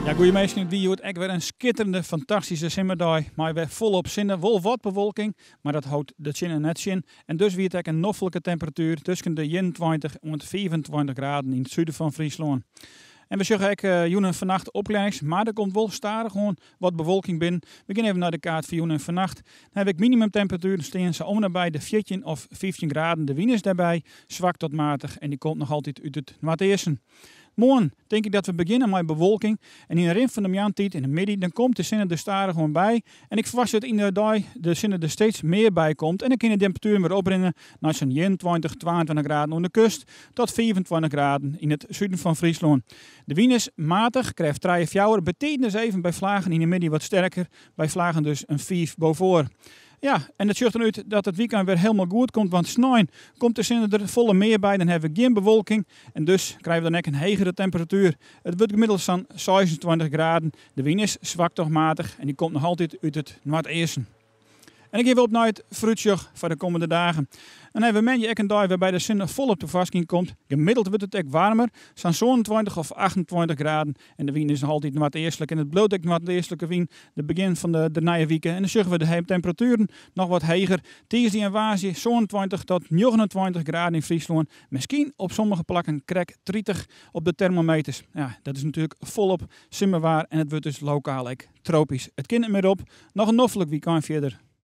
Ja, goedemorgen. Wie hoort echt weer een schitterende, fantastische simmerdag. Maar weer volop zinnen, wel wat bewolking, maar dat houdt de zinnen net in. En dus weer een noffelijke temperatuur tussen de 21 en 25 graden in het zuiden van Friesland. En we zeggen ook vannacht opklaars, maar er komt wel stadig gewoon wat bewolking binnen. We gaan even naar de kaart voor en vannacht. Dan heb ik minimumtemperatuur staan ze om nabij de 14 of 15 graden. De wind is daarbij zwak tot matig en die komt nog altijd uit het noordoosten. Morgen denk ik dat we beginnen met bewolking. En in de rin van de maandtijd in de middag, dan komt de zinnen er stadig gewoon bij. En ik verwacht dat in de dag de zinnen er steeds meer bij komt. En dan kan de temperatuur weer opbrengen naar zo'n 21, 22 graden aan de kust. Tot 24 graden in het zuiden van Friesland. De wind is matig, krijgt 3 of 4. Betekent dus even bij vlagen in de middag wat sterker. Bij vlagen dus een 5 boven. Ja, en het ziet eruit dat het weekend weer helemaal goed komt, want snel komt de zinnen er volle meer bij, dan hebben we geen bewolking en dus krijgen we dan ook een hegere temperatuur. Het wordt gemiddeld van 26 graden, de wind is zwak toch matig en die komt nog altijd uit het noordoosten. En ik geef op naar het fruitjoch voor de komende dagen. Dan hebben we ook een dag waarbij de zon volop toepassing komt. Gemiddeld wordt het ook warmer, zo'n 27 of 28 graden. En de wind is nog altijd noordoostelijk. En het bloot ook noordoostelijke wind, de begin van de nieuwe weken. En dan zeggen we de temperaturen nog wat hoger. Tijdens en waasje 27 tot 29 graden in Friesland. Misschien op sommige plekken krek 30 op de thermometers. Ja, dat is natuurlijk volop simmerwaar en het wordt dus lokaal tropisch. Het kind er meer op. Nog een noffelijk weekend verder.